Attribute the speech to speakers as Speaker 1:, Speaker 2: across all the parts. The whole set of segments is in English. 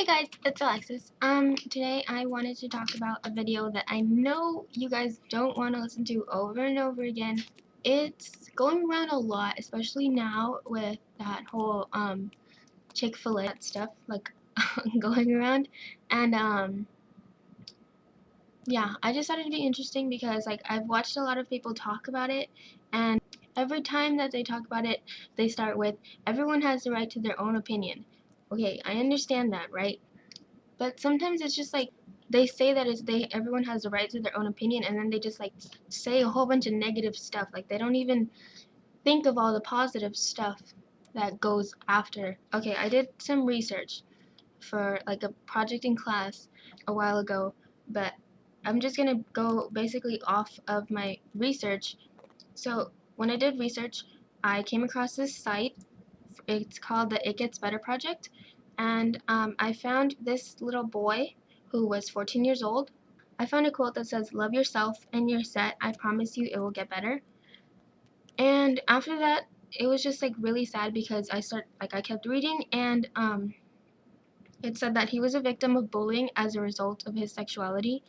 Speaker 1: Hey guys, it's Alexis. Today I wanted to talk about a video that I know you guys don't want to listen to over and over again. It's going around a lot, especially now with that whole Chick-fil-A stuff like going around. And yeah, I just thought it'd be interesting because like I've watched a lot of people talk about it, and every time that they talk about it, they start with everyone has the right to their own opinion. Okay, I understand that, right? But sometimes it's just like they say that everyone has the right to their own opinion, and then they just like say a whole bunch of negative stuff. Like they don't even think of all the positive stuff that goes after. Okay, I did some research for like a project in class a while ago, but I'm just gonna go basically off of my research. So when I did research, I came across this site. It's called the It Gets Better Project, and I found this little boy who was 14 years old. I found a quote that says, "Love yourself and you're set. I promise you it will get better." And after that, it was just like really sad because I kept reading, and it said that he was a victim of bullying as a result of his sexuality.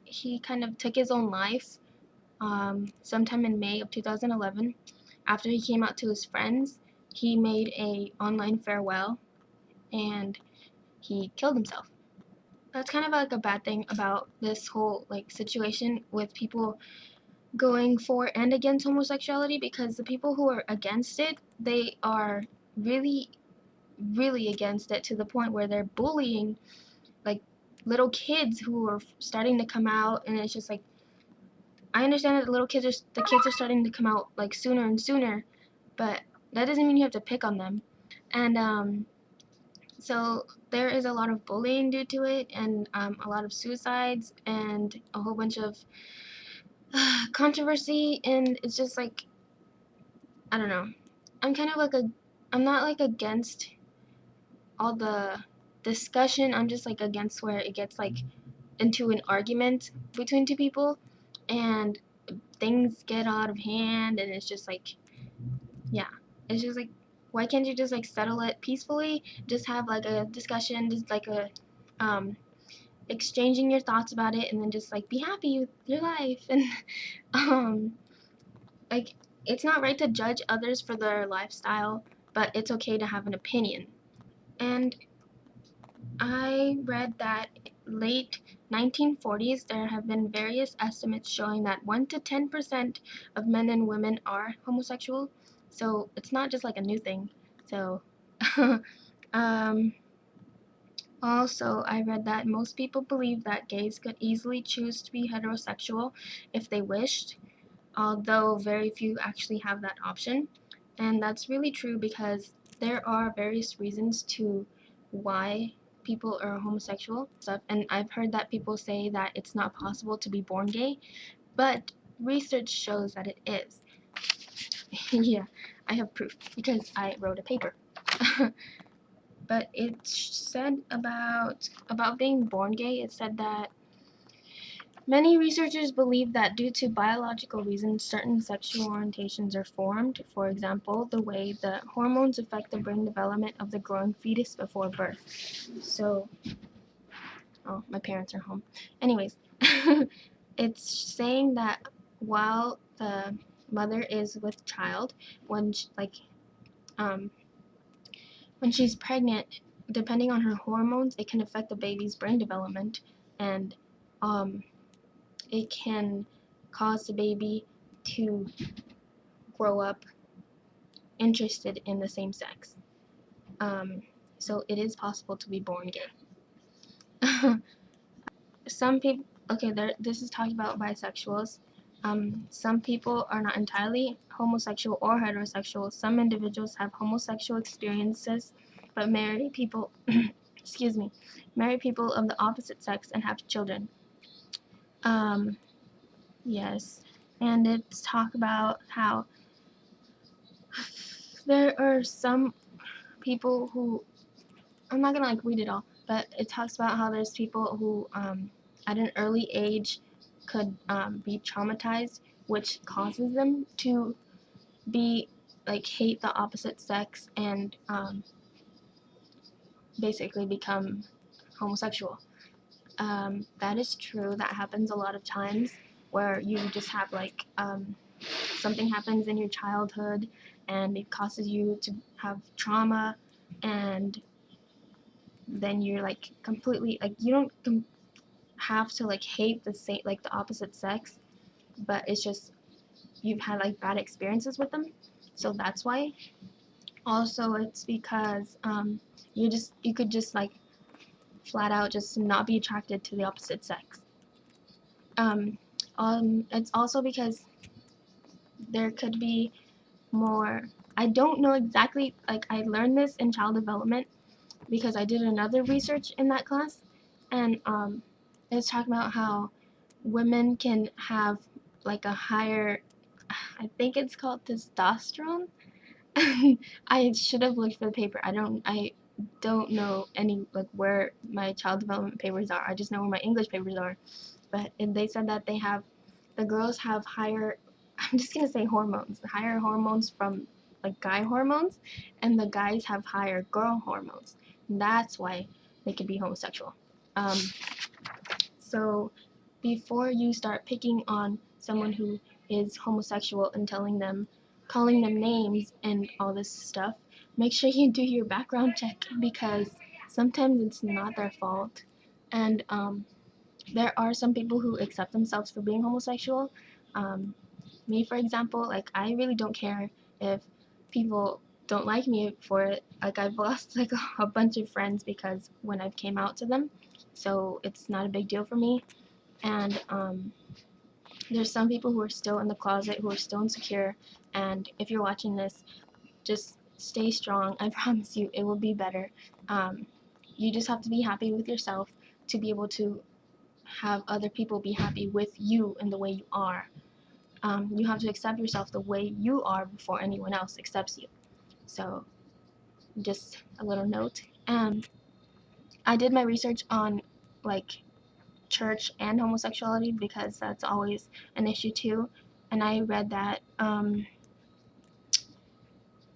Speaker 1: He kind of took his own life sometime in May of 2011. After he came out to his friends, he made a online farewell and he killed himself. That's kind of like a bad thing about this whole like situation with people going for and against homosexuality, because the people who are against it, they are really really against it to the point where they're bullying like little kids who are starting to come out. And it's just like, I understand that the kids are starting to come out like sooner and sooner, but that doesn't mean you have to pick on them. And so there is a lot of bullying due to it, and a lot of suicides, and a whole bunch of controversy. And it's just like, I don't know. I'm kind of like I'm not like against all the discussion. I'm just like against where it gets like into an argument between two people, and things get out of hand, and it's just like, yeah, it's just like, why can't you just like settle it peacefully? Just have like a discussion, just like a exchanging your thoughts about it, and then just like be happy with your life. And um like, it's not right to judge others for their lifestyle, but it's okay to have an opinion. And I read that late 1940s there have been various estimates showing that 1 to 10% of men and women are homosexual. So it's not just like a new thing. So um also, I read that most people believe that gays could easily choose to be heterosexual if they wished, although very few actually have that option. And that's really true because there are various reasons to why people are homosexual stuff. And I've heard that people say that it's not possible to be born gay, but research shows that it is. Yeah, I have proof because I wrote a paper. But it said about being born gay, it said that many researchers believe that due to biological reasons, certain sexual orientations are formed. For example, the way the hormones affect the brain development of the growing fetus before birth. So, oh, my parents are home. Anyways, it's saying that while the mother is with child, when um, when she's pregnant, depending on her hormones, it can affect the baby's brain development, and um, it can cause the baby to grow up interested in the same sex. So it is possible to be born gay. Some people, okay, this is talking about bisexuals. Some people are not entirely homosexual or heterosexual. Some individuals have homosexual experiences, but marry people, excuse me, marry people of the opposite sex and have children. Yes, and it's talk about how there are some people who, I'm not gonna like read it all, but it talks about how there's people who at an early age could be traumatized, which causes them to be like hate the opposite sex, and basically become homosexual. That is true. That happens a lot of times where you just have like something happens in your childhood and it causes you to have trauma, and then you're like completely like you don't have to like hate the same like the opposite sex, but it's just you've had like bad experiences with them, so that's why. Also, it's because you could just like flat out just not be attracted to the opposite sex. Um, it's also because there could be more. I don't know exactly. Like I learned this in child development because I did another research in that class, and it's talking about how women can have like a higher. I think it's called testosterone. I should have looked for the paper. I don't know any like where my child development papers are. I just know where my English papers are. But and they said that the girls have higher. I'm just gonna say hormones. Higher hormones from like guy hormones, and the guys have higher girl hormones. And that's why they could be homosexual. Um, so before you start picking on someone who is homosexual and calling them names and all this stuff, make sure you do your background check because sometimes it's not their fault. And there are some people who accept themselves for being homosexual. Um, Me, for example, like I really don't care if people don't like me for it. Like I've lost like a bunch of friends because when I've came out to them, so it's not a big deal for me. And there's some people who are still in the closet, who are still insecure. And if you're watching this, just stay strong. I promise you, it will be better. You just have to be happy with yourself to be able to have other people be happy with you and the way you are. You have to accept yourself the way you are before anyone else accepts you. So, just a little note. I did my research on like church and homosexuality because that's always an issue too. And I read that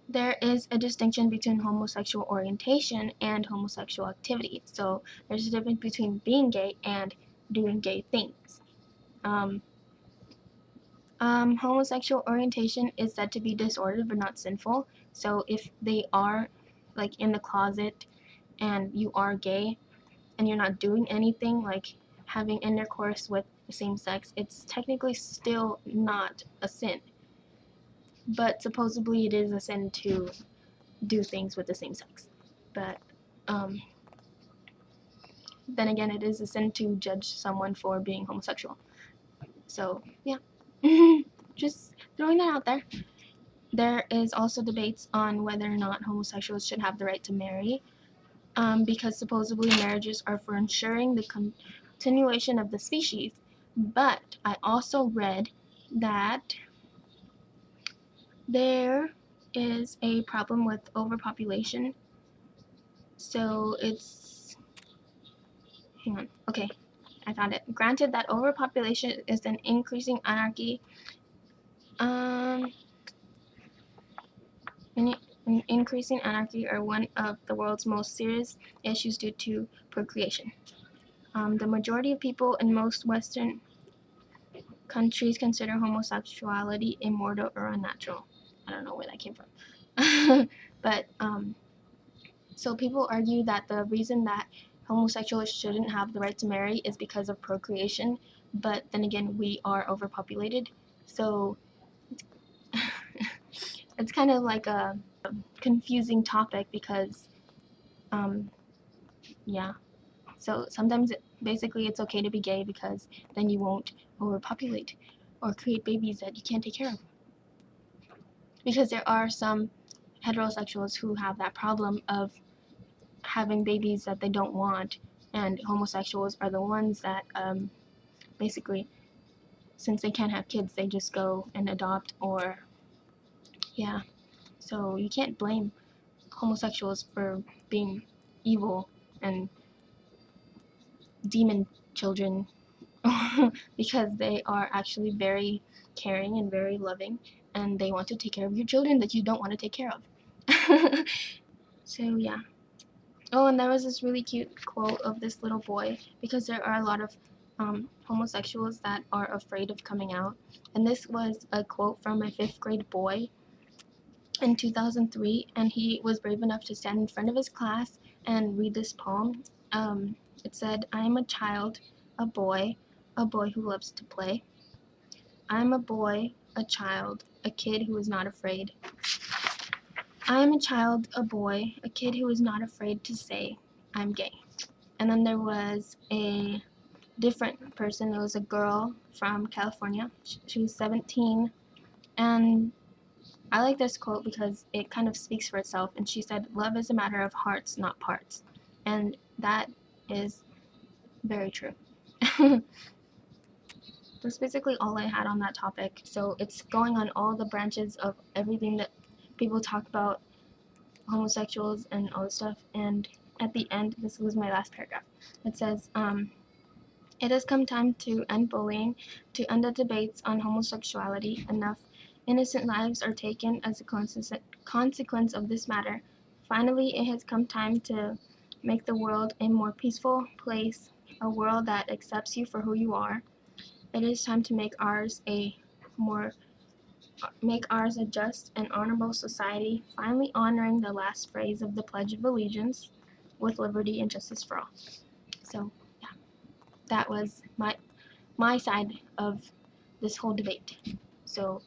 Speaker 1: there is a distinction between homosexual orientation and homosexual activity. So there's a difference between being gay and doing gay things. Um, Homosexual orientation is said to be disordered but not sinful. So if they are like in the closet and you are gay and you're not doing anything like having intercourse with the same sex, it's technically still not a sin. But supposedly it is a sin to do things with the same sex. But um, then again, it is a sin to judge someone for being homosexual. So yeah, just throwing that out there. There is also debates on whether or not homosexuals should have the right to marry, because supposedly marriages are for ensuring the continuation of the species. But I also read that there is a problem with overpopulation. So it's, hang on, okay, I found it. Granted that overpopulation is an increasing anarchy, um, increasing anarchy are one of the world's most serious issues due to procreation. The majority of people in most Western countries consider homosexuality immoral or unnatural. I don't know where that came from. But so people argue that the reason that homosexuals shouldn't have the right to marry is because of procreation. But then again, we are overpopulated. So it's kind of like a confusing topic because, yeah. So sometimes basically it's okay to be gay because then you won't overpopulate or create babies that you can't take care of. Because there are some heterosexuals who have that problem of having babies that they don't want, and homosexuals are the ones that basically, since they can't have kids, they just go and adopt or, yeah. So you can't blame homosexuals for being evil and demon children because they are actually very caring and very loving, and they want to take care of your children that you don't want to take care of. So yeah. Oh, and there was this really cute quote of this little boy, because there are a lot of homosexuals that are afraid of coming out. And this was a quote from my fifth grade boy in 2003, and he was brave enough to stand in front of his class and read this poem. It said, I am a boy who loves to play. I am a boy, a child, a kid who is not afraid. I am a child, a boy, a kid who is not afraid to say, I'm gay. And then there was a different person. It was a girl from California. She was 17. And I like this quote because it kind of speaks for itself. And she said, love is a matter of hearts, not parts. And that is very true. That's basically all I had on that topic. So it's going on all the branches of everything that people talk about homosexuals and all this stuff. And at the end, this was my last paragraph. It says, it has come time to end bullying, to end the debates on homosexuality. Enough innocent lives are taken as a consequence of this matter. Finally, it has come time to make the world a more peaceful place, a world that accepts you for who you are. It is time to make ours a just and honorable society, finally honoring the last phrase of the Pledge of Allegiance, with liberty and justice for all. So yeah, that was my side of this whole debate. So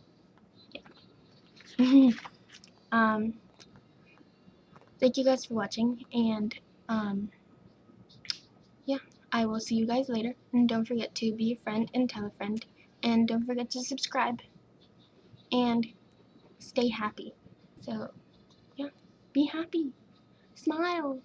Speaker 1: yeah. Thank you guys for watching, and yeah, I will see you guys later. And don't forget to be a friend and tell a friend, and don't forget to subscribe and stay happy. So yeah, be happy, smile.